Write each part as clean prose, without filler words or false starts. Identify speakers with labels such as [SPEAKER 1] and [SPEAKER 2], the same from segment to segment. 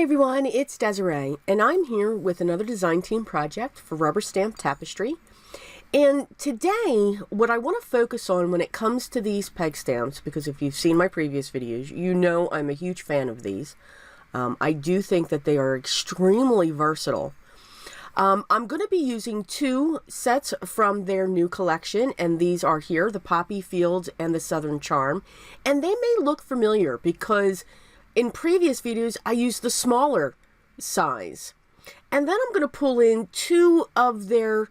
[SPEAKER 1] Hey everyone, it's Desiree, and I'm here with another design team project for Rubber Stamp Tapestry. And today, what I want to focus on when it comes to these peg stamps, because if you've seen my previous videos, you know I'm a huge fan of these. I do think that they are extremely versatile. I'm going to be using two sets from their new collection, and these are here, the Poppy Fields and the Southern Charm. And they may look familiar because in previous videos, I used the smaller size. And then I'm going to pull in two of their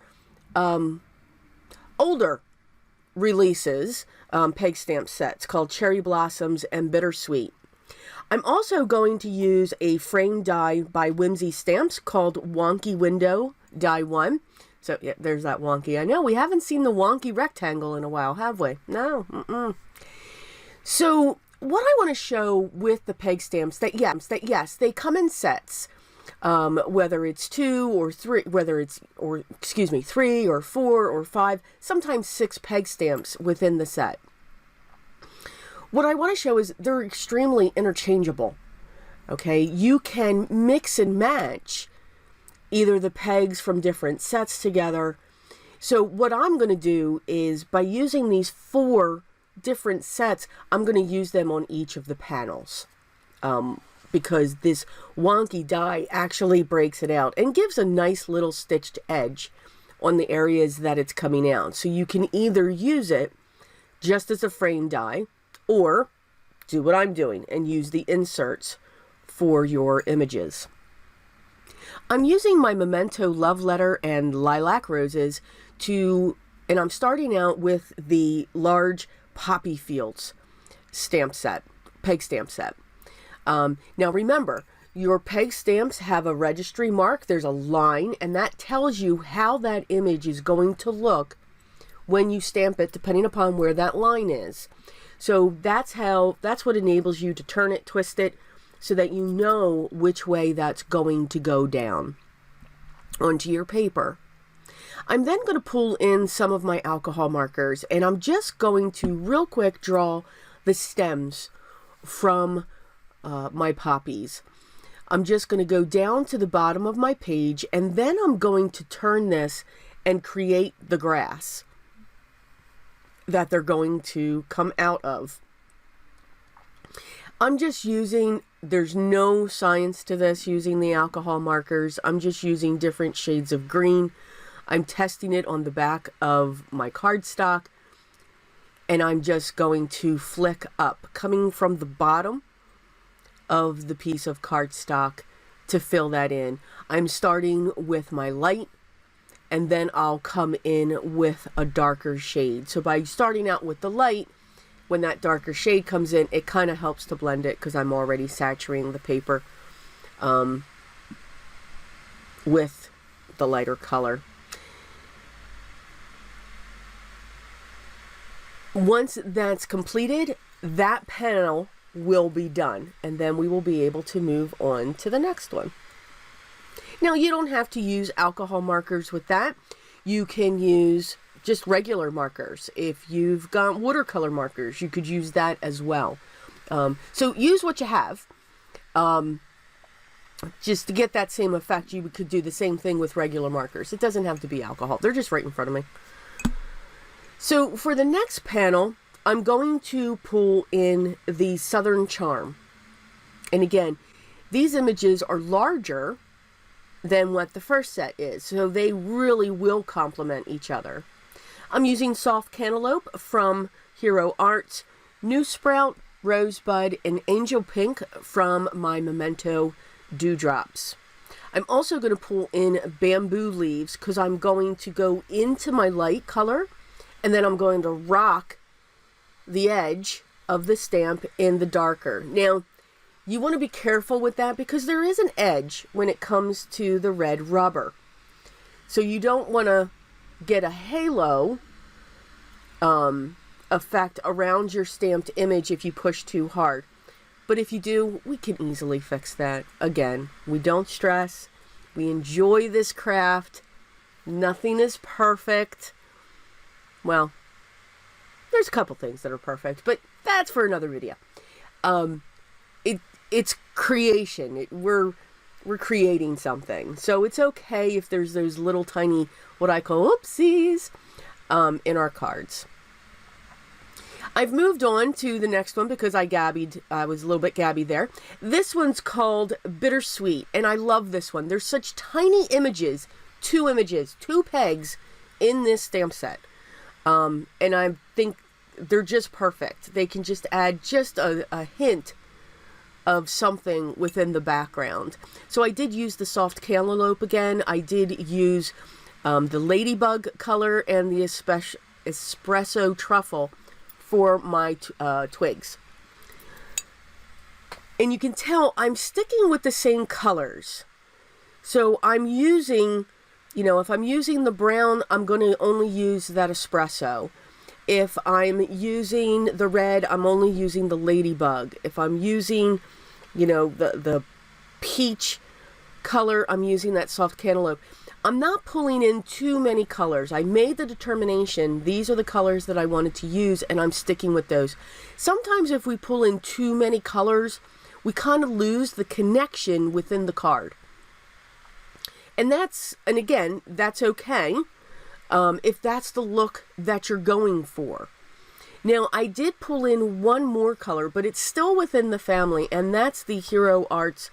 [SPEAKER 1] older releases, peg stamp sets called Cherry Blossoms and Bittersweet. I'm also going to use a frame die by Whimsy Stamps called Wonky Window Die 1. So, yeah, there's that Wonky. I know, we haven't seen the Wonky rectangle in a while, have we? No. So, what I want to show with the peg stamps, that yes, they come in sets. Whether it's 2 or 3, three or 4 or 5, sometimes 6 peg stamps within the set. What I want to show is they're extremely interchangeable. Okay, you can mix and match either the pegs from different sets together. So what I'm going to do is, by using these 4 different sets, I'm going to use them on each of the panels. Because this wonky die actually breaks it out and gives a nice little stitched edge on the areas that it's coming out. So you can either use it just as a frame die, or do what I'm doing and use the inserts for your images. I'm using my Memento Love Letter and Lilac Roses and I'm starting out with the large Poppy Fields stamp set, peg stamp set. Now remember, your peg stamps have a registry mark. There's a line, and that tells you how that image is going to look when you stamp it, depending upon where that line is. So that's what enables you to turn it, twist it, so that you know which way that's going to go down onto your paper. I'm then going to pull in some of my alcohol markers, and I'm just going to real quick draw the stems from my poppies. I'm just going to go down to the bottom of my page, and then I'm going to turn this and create the grass that they're going to come out of. I'm just using, there's no science to this using the alcohol markers. I'm just using different shades of green. I'm testing it on the back of my cardstock, and I'm just going to flick up, coming from the bottom of the piece of cardstock to fill that in. I'm starting with my light, and then I'll come in with a darker shade. So by starting out with the light, when that darker shade comes in, it kind of helps to blend it because I'm already saturating the paper with the lighter color. Once that's completed, that panel will be done, and then we will be able to move on to the next one. Now, you don't have to use alcohol markers with that. You can use just regular markers. If you've got watercolor markers, you could use that as well. So use what you have. Just to get that same effect, you could do the same thing with regular markers. It doesn't have to be alcohol. They're just right in front of me. So for the next panel, I'm going to pull in the Southern Charm. And again, these images are larger than what the first set is, so they really will complement each other. I'm using Soft Cantaloupe from Hero Arts, New Sprout, Rosebud, and Angel Pink from my Memento Dewdrops. I'm also going to pull in Bamboo Leaves because I'm going to go into my light color, and then I'm going to rock the edge of the stamp in the darker. Now, you want to be careful with that because there is an edge when it comes to the red rubber. So you don't want to get a halo effect around your stamped image if you push too hard. But if you do, we can easily fix that. Again, we don't stress. We enjoy this craft. Nothing is perfect. Well, there's a couple things that are perfect, but that's for another video. It's creation. We're creating something. So it's okay if there's those little tiny, what I call oopsies, in our cards. I've moved on to the next one because I was a little bit gabby there. This one's called Bittersweet, and I love this one. There's such tiny images, two pegs in this stamp set. And I think they're just perfect. They can just add just a hint of something within the background. So I did use the soft cantaloupe again. I did use the ladybug color and the espresso truffle for my twigs. And you can tell I'm sticking with the same colors. So I'm using, if I'm using the brown, I'm going to only use that espresso. If I'm using the red, I'm only using the ladybug. If I'm using, the peach color, I'm using that soft cantaloupe. I'm not pulling in too many colors. I made the determination, these are the colors that I wanted to use, and I'm sticking with those. Sometimes if we pull in too many colors, we kind of lose the connection within the card. And again, that's okay, if that's the look that you're going for. Now, I did pull in one more color, but it's still within the family, and that's the Hero Arts.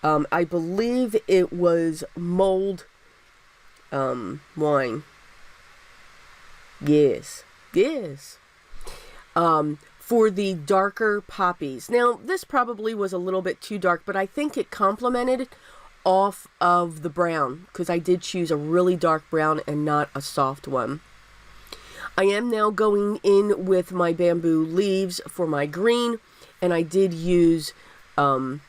[SPEAKER 1] I believe it was Mold Wine. Yes. For the darker poppies. Now, this probably was a little bit too dark, but I think it complemented off of the brown, because I did choose a really dark brown and not a soft one. I am now going in with my bamboo leaves for my green, and I did use the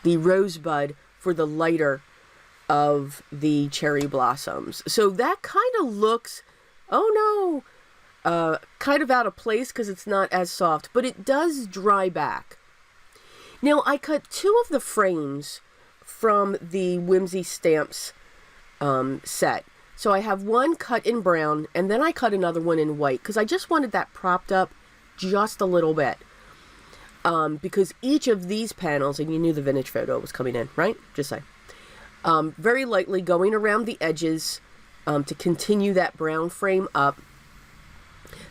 [SPEAKER 1] rosebud for the lighter of the cherry blossoms. So that kind of looks, kind of out of place because it's not as soft, but it does dry back. Now, I cut two of the frames from the Whimsy Stamps set. So I have one cut in brown, and then I cut another one in white because I just wanted that propped up just a little bit. Because each of these panels, and you knew the vintage photo was coming in, right? Just saying. Very lightly going around the edges to continue that brown frame up.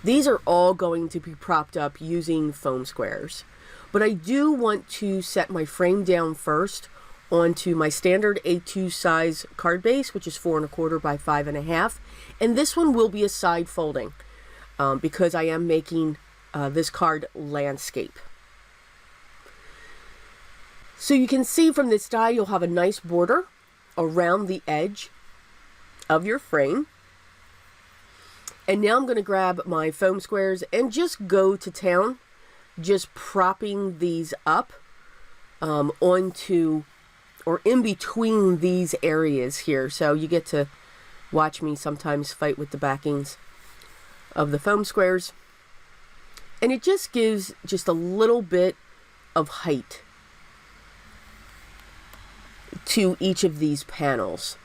[SPEAKER 1] These are all going to be propped up using foam squares. But I do want to set my frame down first onto my standard A2 size card base, which is 4 1/4 by 5 1/2. And this one will be a side folding because I am making this card landscape. So you can see from this die, you'll have a nice border around the edge of your frame. And now I'm going to grab my foam squares and just go to town, just propping these up onto or in between these areas here. So you get to watch me sometimes fight with the backings of the foam squares. And it just gives just a little bit of height to each of these panels.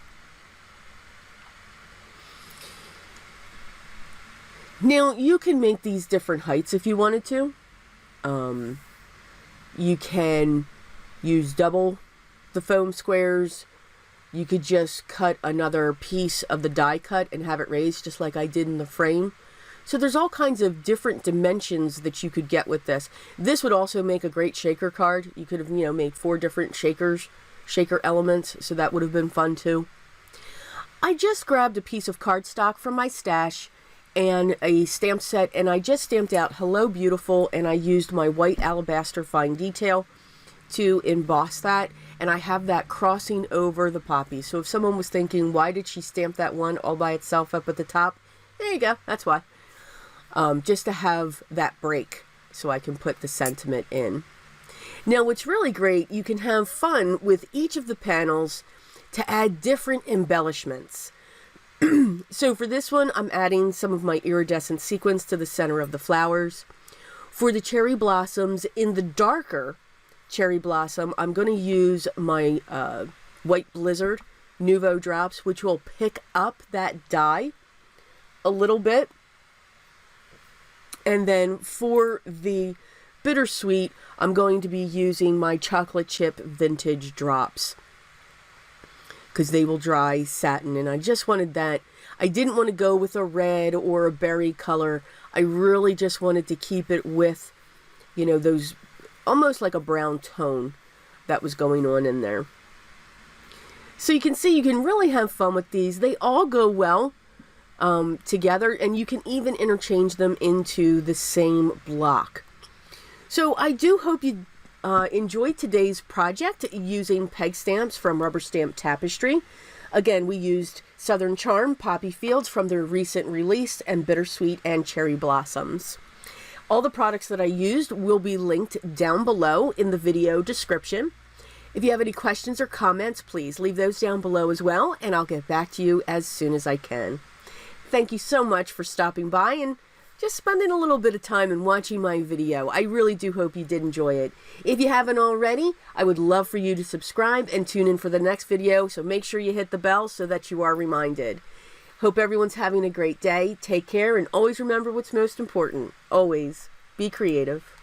[SPEAKER 1] Now, you can make these different heights if you wanted to. You can use double the foam squares. You could just cut another piece of the die cut and have it raised just like I did in the frame. So there's all kinds of different dimensions that you could get with this. This would also make a great shaker card. You could have, made 4 different shaker elements, so that would have been fun too. I just grabbed a piece of cardstock from my stash and a stamp set, and I just stamped out Hello Beautiful, and I used my white alabaster fine detail to emboss that, and I have that crossing over the poppy. So if someone was thinking, why did she stamp that one all by itself up at the top? There you go, that's why. Just to have that break so I can put the sentiment in. Now, what's really great, you can have fun with each of the panels to add different embellishments. So for this one, I'm adding some of my iridescent sequins to the center of the flowers. For the cherry blossoms, in the darker cherry blossom, I'm going to use my White Blizzard Nouveau drops, which will pick up that dye a little bit. And then for the bittersweet, I'm going to be using my chocolate chip vintage drops, because they will dry satin, and I just wanted that. I didn't want to go with a red or a berry color. I really just wanted to keep it with, you know, those almost like a brown tone that was going on in there. So you can see you can really have fun with these. They all go well together, and you can even interchange them into the same block. So I do hope you enjoyed today's project using peg stamps from Rubber Stamp Tapestry. Again, we used Southern Charm, Poppy Fields from their recent release, and Bittersweet and Cherry Blossoms. All the products that I used will be linked down below in the video description. If you have any questions or comments, please leave those down below as well, and I'll get back to you as soon as I can. Thank you so much for stopping by and just spending a little bit of time and watching my video. I really do hope you did enjoy it. If you haven't already, I would love for you to subscribe and tune in for the next video, so make sure you hit the bell so that you are reminded. Hope everyone's having a great day. Take care, and always remember what's most important. Always be creative.